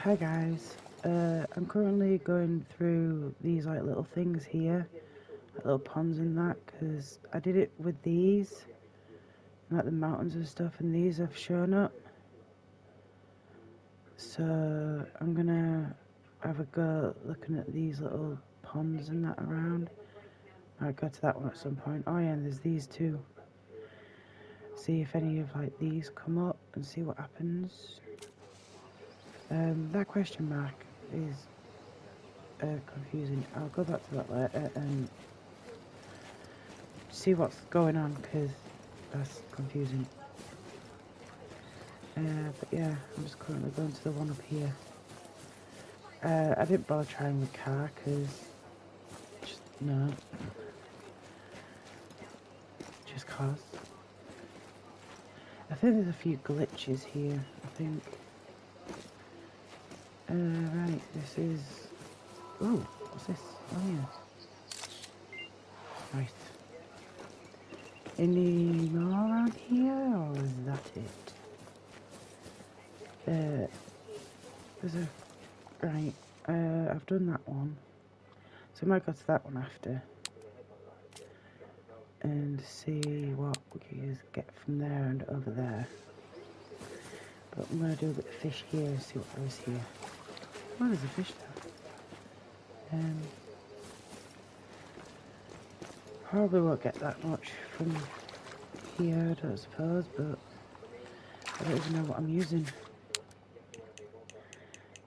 Hi guys, I'm currently going through these like little things here, like little ponds and that, because I did it with these, like the mountains and stuff, and these have shown up. So I'm gonna have a go looking at these little ponds and that around. I'll go to that one at some point. Oh yeah, and there's these too. See if any of like these come up and see what happens. That question mark is confusing. I'll go back to that later and see what's going on, because that's confusing. But yeah, I'm just currently going to the one up here. I didn't bother trying the car because no, just cause. I think there's a few glitches here. I think. Right, this is. Oh, what's this? Oh yeah. Right. Any more around here, or is that it? There's a. Right, I've done that one. So I might go to that one after. And see what we can get from there and over there. But I'm going to do a bit of fish here and see what there is here. Oh, there's a fish there. Probably won't get that much from here, I don't suppose, but I don't even know what I'm using.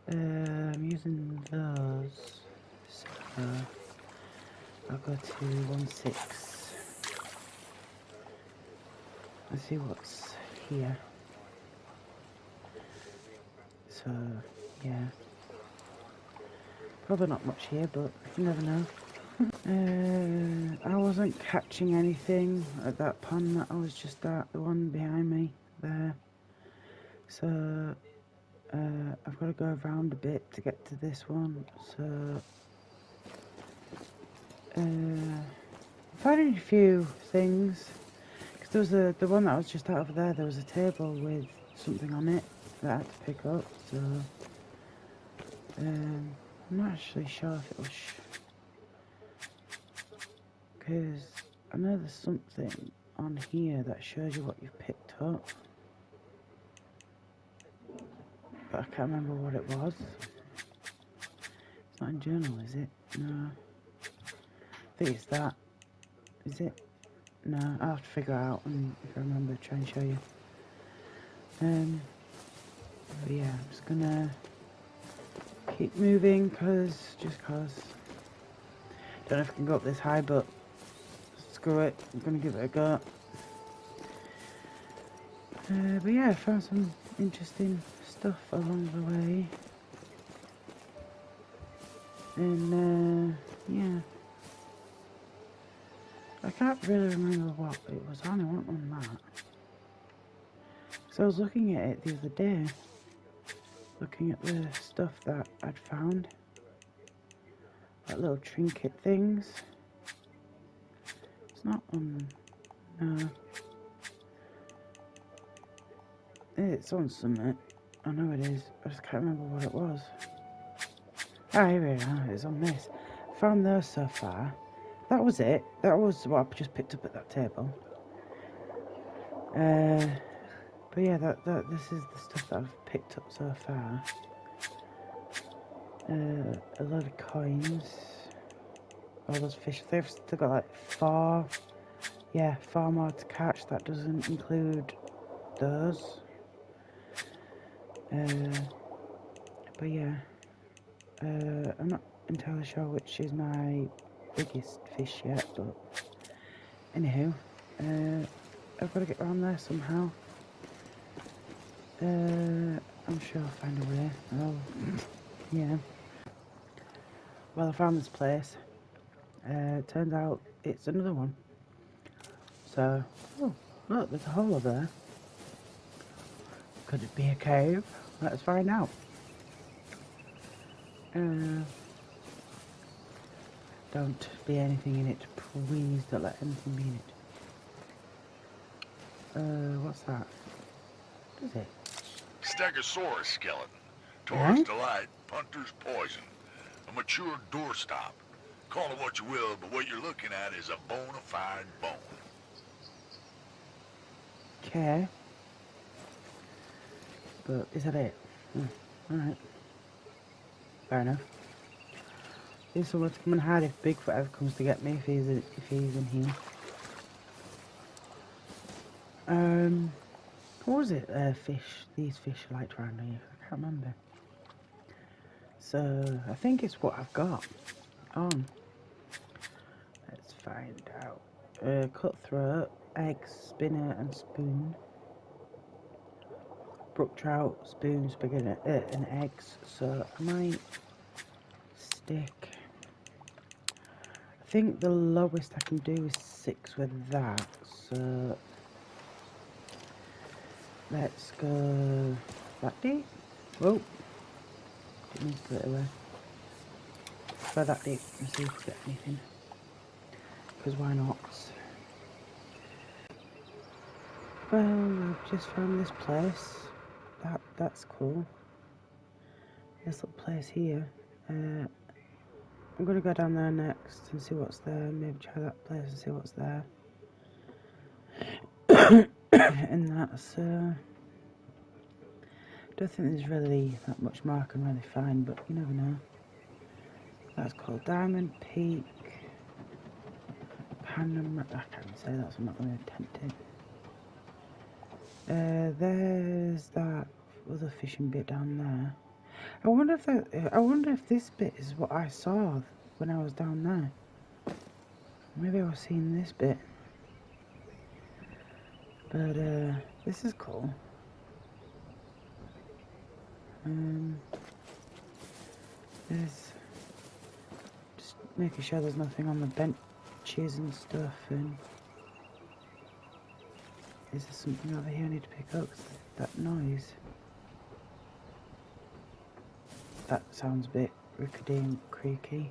I'm using those, so I'll go to 1.6 and see what's here. So, yeah. Probably not much here, but you never know. I wasn't catching anything at that pond that I was just at, the one behind me there. So, I've got to go around a bit to get to this one. So, finding a few things. Because there was the one that was just out over there, there was a table with something on it that I had to pick up. So, I'm not actually sure if it was. Because I know there's something on here that shows you what you've picked up, but I can't remember what it was. It's not in journal, is it? No. I think it's that. Is it? No, I'll have to figure out, and if I remember, try and show you. But yeah, I'm just gonna keep moving, just cause. Don't know if I can go up this high, but screw it, I'm gonna give it a go. But yeah, I found some interesting stuff along the way. And yeah. I can't really remember what it was on. I wasn't on that. So I was looking at it the other day. Looking at the stuff that I'd found. Like little trinket things. It's not on. No. It's on something. I know it is. I just can't remember what it was. Ah, here we are. It's on this. Found those so far. That was it. That was what I just picked up at that table. But yeah, this is the stuff that I've picked up so far. A load of coins. All those fish. They've still got like 4 more to catch. That doesn't include those. But yeah, I'm not entirely sure which is my biggest fish yet, but anywho, I've got to get around there somehow. I'm sure I'll find a way. Oh, yeah. Well, I found this place. Turns out it's another one. So, oh, look, there's a hole over there. Could it be a cave? Let's find out. Don't be anything in it. Please don't let anything be in it. What's that? What is it? Stegosaurus skeleton. Tourist delight, punter's poison. A mature doorstop. Call it what you will, but what you're looking at is a bona fide bone. Okay. But is that it? Alright. Fair enough. Here's someone to come and hide if Bigfoot ever comes to get me, if he's in here. What was it? Fish. These fish are like around here. I can't remember. So I think it's what I've got on. Let's find out. Cutthroat, eggs, spinner, and spoon. Brook trout, spoon, spaghetti, and eggs. So I might stick. I think the lowest I can do is 6 with that. So let's go that deep. Whoa. Didn't mean to put it away. Try that deep and see if we get anything. Because why not? Well, I've just found this place. That's cool. This little place here. I'm gonna go down there next and see what's there. Maybe try that place and see what's there. And that's don't think there's really that much more I can really find, but you never know. That's called Diamond Peak. Panama. I can't even say that, so I'm not going to attempt it. There's that other fishing bit down there. I wonder if this bit is what I saw when I was down there. Maybe I was seeing this bit. But this is cool. There's just making sure there's nothing on the benches and stuff. And is there something over here I need to pick up? That noise. That sounds a bit rickety and creaky.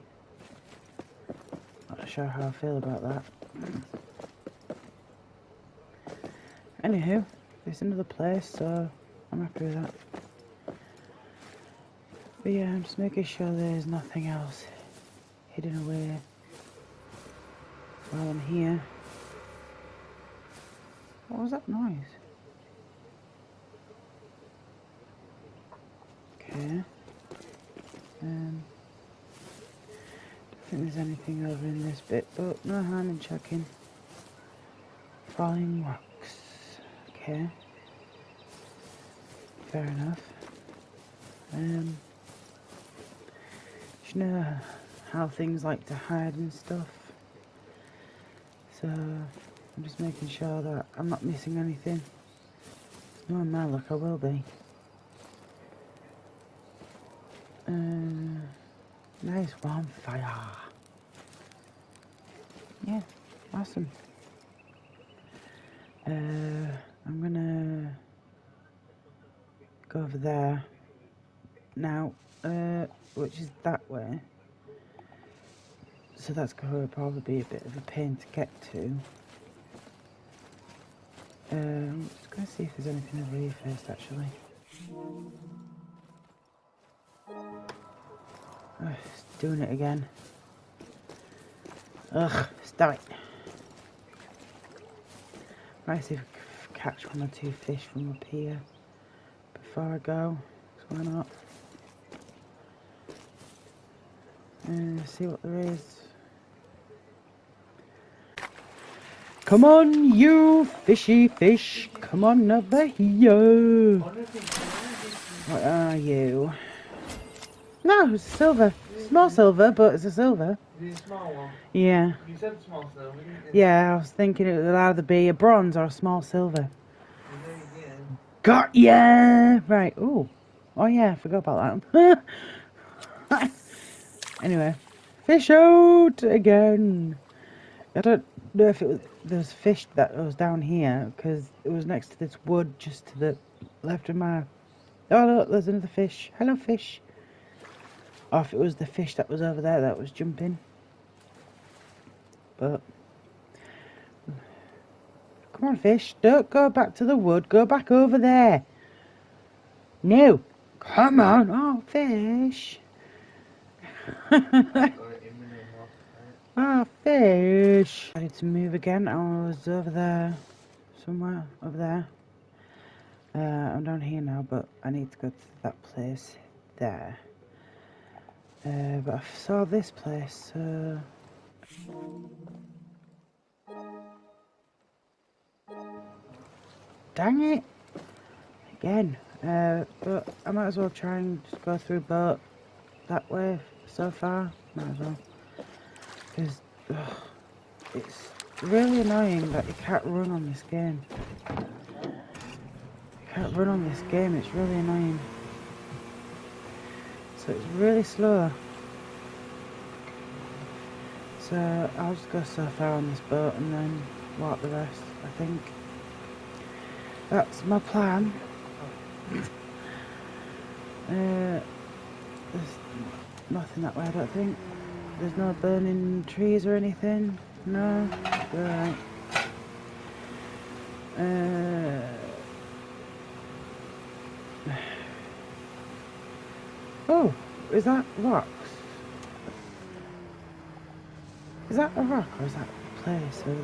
Not sure how I feel about that. Anywho, it's another place, so I'm happy with that. But yeah, I'm just making sure there's nothing else hidden away while I'm here. What was that noise? Okay. Don't think there's anything over in this bit, but no harm in checking. Falling rocks. Okay. Fair enough. You know how things like to hide and stuff. So I'm just making sure that I'm not missing anything. Knowing my luck, I will be. Nice bonfire. Yeah, awesome. I'm gonna go over there now, which is that way. So that's going to probably be a bit of a pain to get to. I'm just going to see if there's anything over here first, actually. It's doing it again. Ugh, stop it. Might see if I can catch 1 or 2 fish from up here before I go. So why not? See what there is. Come on, you fishy fish. Come on over here. What are you? No, it's silver. Small silver, but it's a silver. Is it a small one? Yeah. You said small silver, didn't you? Yeah, I was thinking it would either be a bronze or a small silver. Well, there you go. Got ya! Right, ooh. Oh yeah, I forgot about that. Anyway. Fish out again. I don't know if it was there's fish that was down here because it was next to this wood just to the left of my. Oh look, there's another fish. Hello, fish. Or if it was the fish that was over there that was jumping. But come on, fish! Don't go back to the wood. Go back over there. No, Come on, oh, fish. Oh, fish. I need to move again. I was over there, somewhere over there. I'm down here now, but I need to go to that place there. But I saw this place, so... Dang it! Again. But I might as well try and just go through boat that way so far. Might as well. Because it's really annoying that you can't run on this game. You can't run on this game, it's really annoying. So it's really slow. So I'll just go so far on this boat and then walk the rest, I think. That's my plan. There's nothing that way, I don't think. There's no burning trees or anything. No? Right. Oh, is that rocks? Is that a rock or is that a place over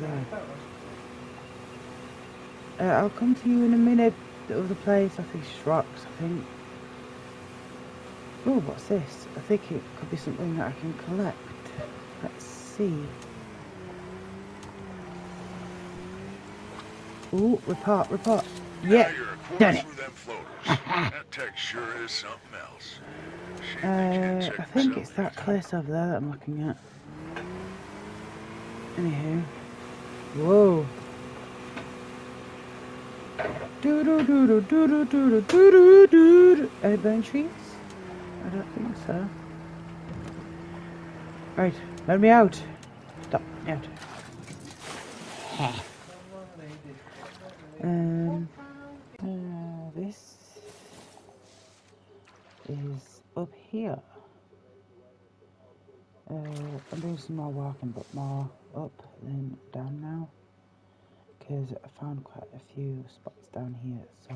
there? I'll come to you in a minute of the place. I think it's rocks, I think. Oh, what's this? I think it could be something that I can collect. Let's see. Ooh, report. Yeah, done it. That tech sure is something else. Shame they can't check I think themselves it's that anytime. place over there that I'm looking at. Anywho. Whoa. Do. Any burning trees? I don't think so. Right, let me out. Stop, out. This is up here. I'm doing some more walking, but more up than down now. Because I found quite a few spots down here, so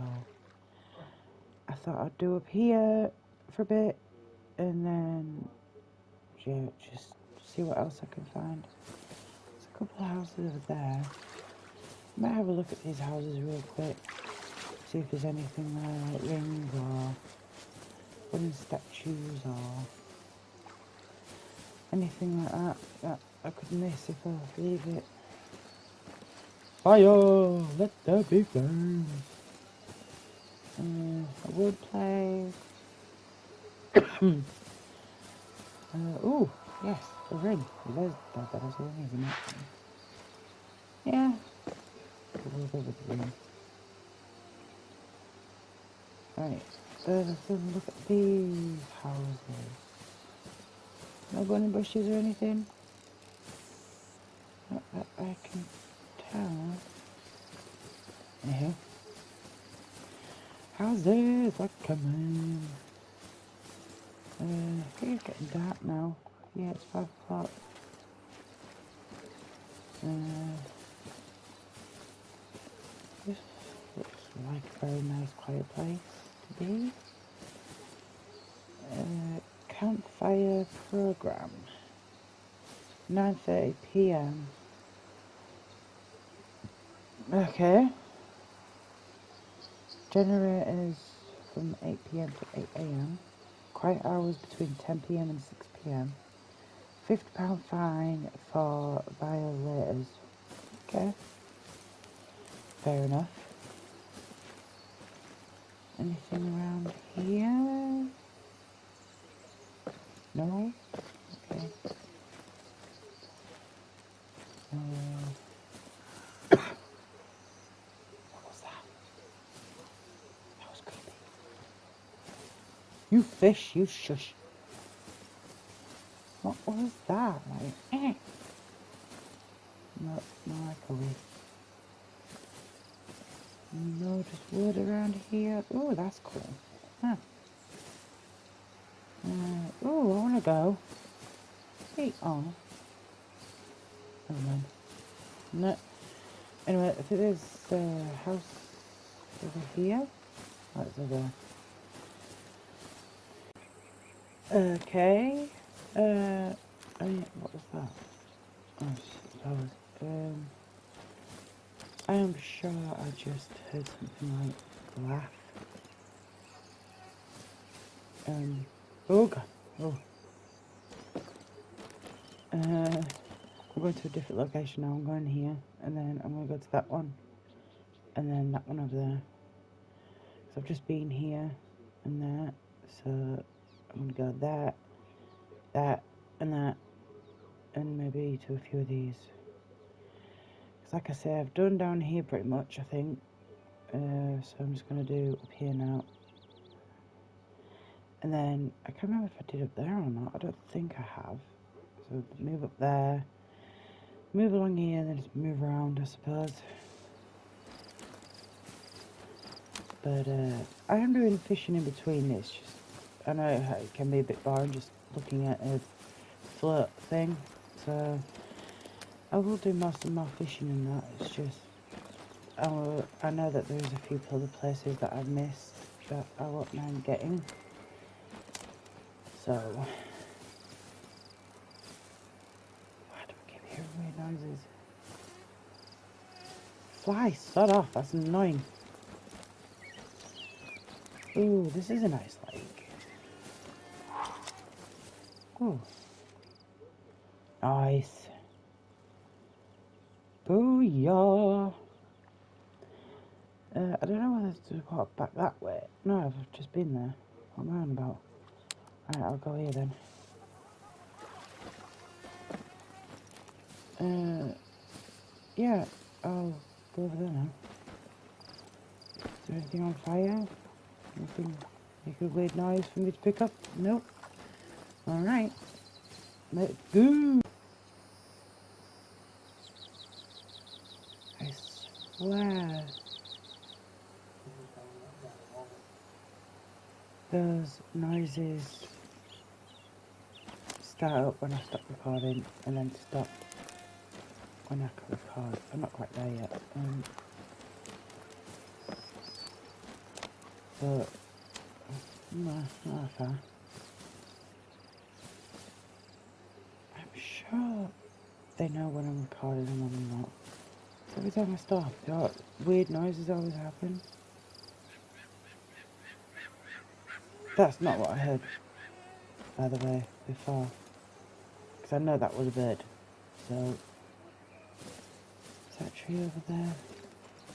I thought I'd do up here for a bit, and then yeah, just see what else I can find. There's a couple of houses over there. I might have a look at these houses real quick, see if there's anything there, like rings or wooden statues or anything like that that I could miss if I leave it. Fire! Let there be flames! A wood place. Oh, yes, a ring. There's a ring, isn't it? Yeah. We'll go with the ring. Right, let's have a look at these houses. No bunny bushes or anything? Not that I can tell. Anyhow. Houses are coming. I think it's getting dark now. Yeah, it's 5 o'clock. This looks like a very nice quiet place to be. Campfire program. 9:30 p.m. Okay. Generators from 8 p.m. to 8 a.m. Quiet hours between 10 p.m. and 6 p.m. £50 fine for violators. Okay. Fair enough. Anything around here? No? Okay. What was that? That was creepy. You fish, you shush. What was that? Like, No, like a leaf. No, just wood around here. Oh, that's cool. Huh. Oh, I want to go. Hey, oh. Never mind. No. Anyway, I think there's a house over here. Oh, it's over there. Okay. What was that? Oh, that was, I am sure I just heard something like laugh. Oh god. Oh. I'm going to a different location now. I'm going here, and then I'm going to go to that one, and then that one over there. So I've just been here and there, so I'm going to go that, and that, and maybe to a few of these. Because like I say, I've done down here pretty much, I think. So I'm just going to do up here now. And then, I can't remember if I did up there or not. I don't think I have. So move up there, move along here, and then just move around, I suppose. But I am doing fishing in between this. Just, I know it can be a bit boring just looking at a float thing. So I will do most of my fishing in that. It's just I know that there's a few other places that I've missed that I won't mind getting. So why do I keep hearing weird noises? Fly, sod off, that's annoying. Ooh, this is a nice lake. Ooh. Nice. Booyah. I don't know whether to go back that way. No, I've just been there. What am I on about? Alright, I'll go here then. Yeah, I'll go over there now. Is there anything on fire? Anything make a weird noise for me to pick up? Nope. Alright. Let's go! I swear. Those noises start up when I stop recording and then stop when I can record. I'm not quite there yet. But no, not far. I'm sure they know when I'm recording and when I'm not. So every time I stop, weird noises always happen. That's not what I heard, by the way, before. Because I know that was a bird. So, is that tree over there?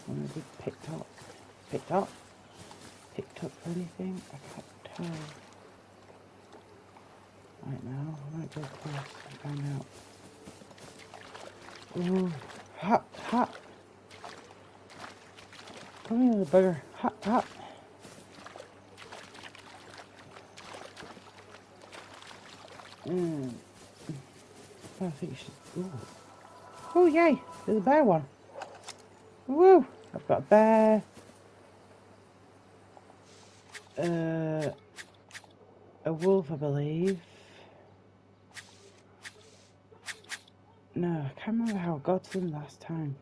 One of the picked up? Picked up? Picked up for anything? I can't tell. Right now, I might go close and find out. Ooh, hot, hot. Come here, little bugger. Hot, hot. I think you should. Ooh. Oh, yay! There's a bear one. Woo! I've got a bear. A wolf, I believe. No, I can't remember how I got to them last time.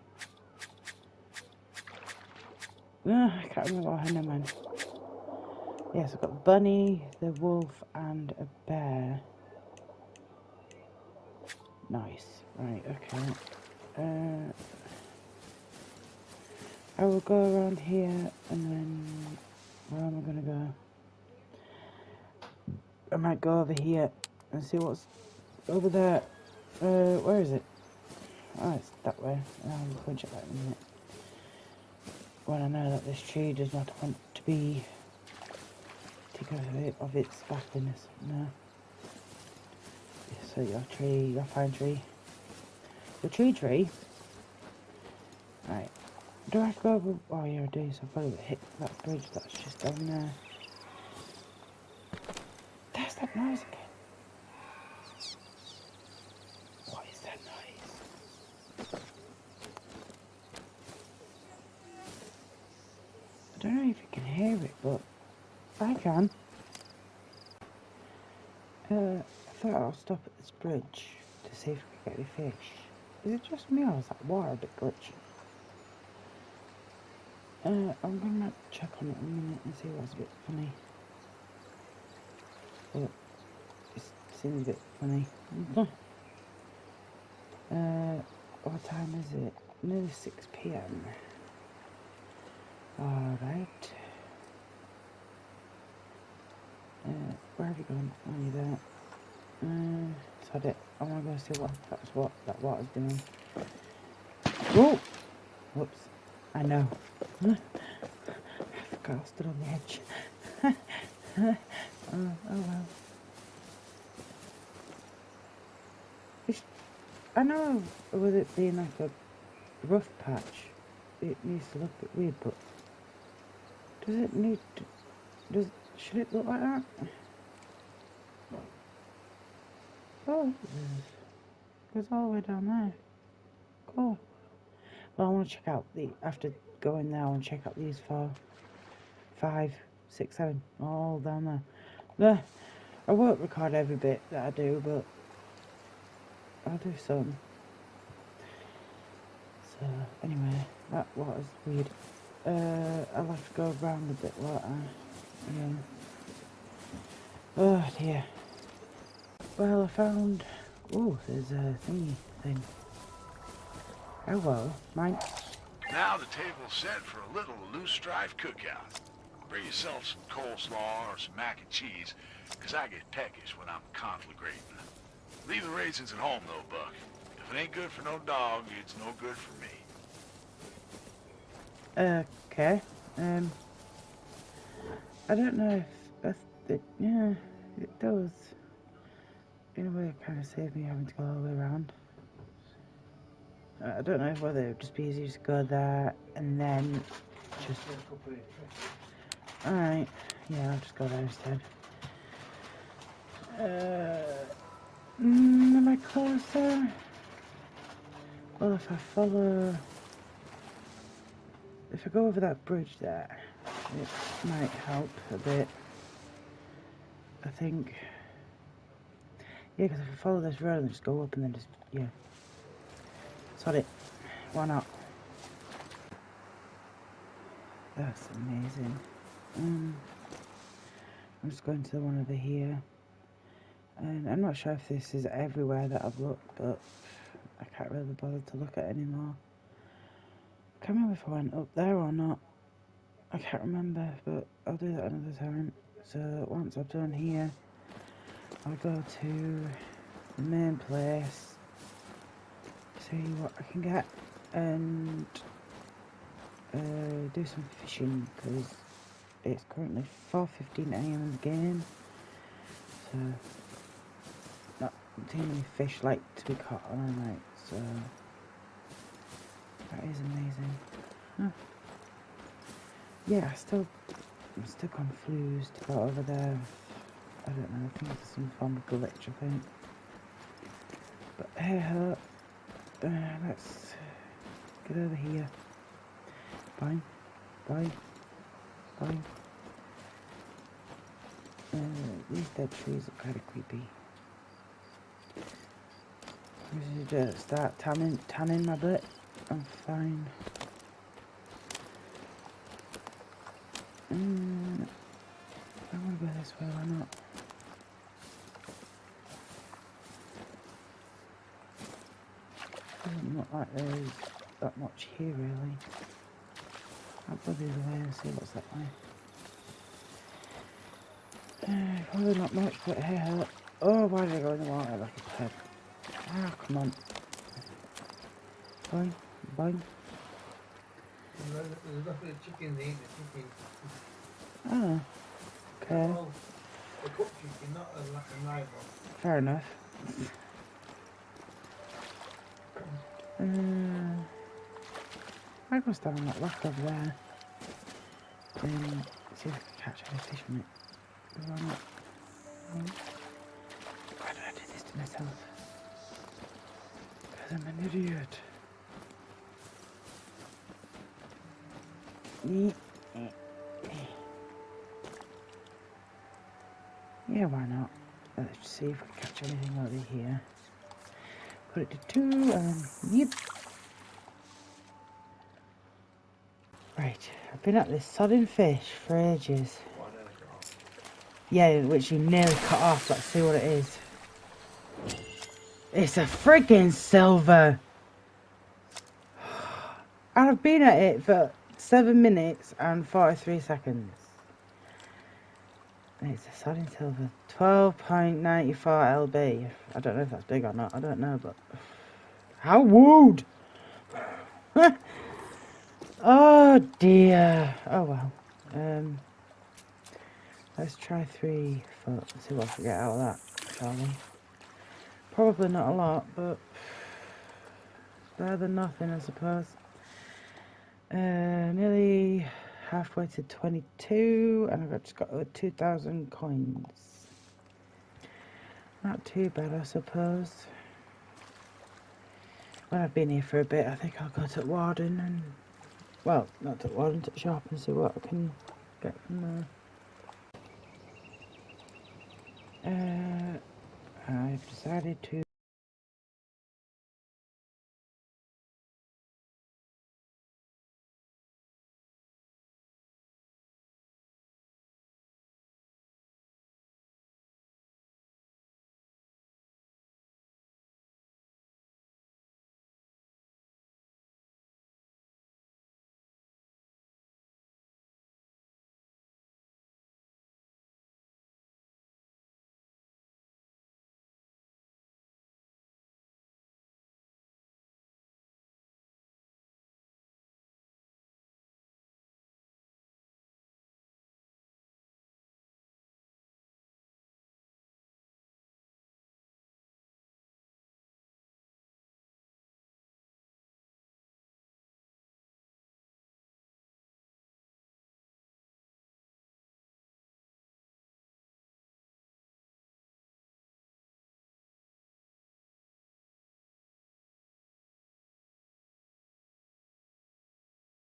No, I can't remember what I had in mind. Yes, I've got the bunny, the wolf, and a bear. Nice. Right, okay. I will go around here, and then where am I going to go? I might go over here and see what's over there. Where is it? Oh, it's that way. I'm going to check that in a minute. When I know that this tree does not want to be taken of its backliness. No. So your tree, your fine tree. Your tree? Right. Do I have to go over? Oh yeah, I do, so I've got to hit that bridge that's just down there. There's that noise again. What is that noise? I don't know if you can hear it, but I can. I thought I'll stop at this bridge to see if we can get any fish. Is it just me or is that water a bit glitchy? I'm gonna check on it in a minute and see what's a bit funny. But seems a bit funny. What time is it? Nearly 6 p.m. Alright. Where have you gone? Oh, you there? Sod it. I want to go see what that water's doing. Whoa! Whoops. I know. I forgot I stood on the edge. Oh well. I know with it being like a rough patch, it needs to look a bit weird, but does it need to, should it look like that? Oh, it goes all the way down there. Cool. Well, I want to check out after going there, I want to check out these 4, 5, 6, 7, all down there. There. I won't record every bit that I do, but I'll do some. So, anyway, that water's weird. I'll have to go around a bit later. Yeah. Oh dear. Well, I found... Oh, there's a thingy thing. Oh well, mine... Now the table's set for a little loose strife cookout. Bring yourself some coleslaw or some mac and cheese, because I get peckish when I'm conflagrating. Leave the raisins at home, though, Buck. If it ain't good for no dog, it's no good for me. Okay. I don't know if yeah, it does. In a way, it kind of saved me having to go all the way around. I don't know whether it would just be easier to go there and then just... Alright, yeah, I'll just go there instead. Am I closer? Well, if I follow... If I go over that bridge there, it might help a bit. I think... Yeah, because if I follow this road and just go up and then just... Yeah. Sod it. Why not? That's amazing. I'm just going to the one over here. And I'm not sure if this is everywhere that I've looked, but I can't really bother to look at anymore. I can't remember if I went up there or not. I can't remember, but I'll do that another time. So once I've done here, I'll go to the main place, see what I can get, and do some fishing, because it's currently 4:15 AM in the game, so not too many fish like to be caught on a night, so that is amazing. Huh. Yeah, I'm still confused about over there. I don't know, I think it's some form of glitch, I think. But hey ho, let's get over here. Bye. These dead trees look kind of creepy. I should just start tanning my butt. I'm fine. I want to go this way, why not? Doesn't look like there's that much here, really. I'll go the other way and see what's that way. Probably not much, but hey ho. Oh, why did I go in the water like a peg? Ah, come on. Boing. There's nothing chickens eating the chicken. Oh, okay. Oh, the cooked chicken, not a live one. Fair enough. I'll go stand on that rock over there and see if I can catch any fish from it. Why not? Why did I do this to myself? Because I'm an idiot. Yeah, why not? Let's just see if we can catch anything over here. Put it to 2 and yep. Right, I've been at this sodding fish for ages. Yeah, which you nearly cut off. Let's see what it is. It's a freaking silver. And I've been at it for 7 minutes and 43 seconds. It's a solid silver. 12.94 lb. I don't know if that's big or not. I don't know, but... How wooed! Oh dear. Oh well. Let's try 3 foot. See what I can get out of that, shall we? Probably not a lot, but better than nothing, I suppose. Nearly halfway to 22, and I've just got 2,000 coins. Not too bad, I suppose. When I've been here for a bit, I think I'll go to Warden and... Well, not to Warden, to the shop and see what I can get from there. I've decided to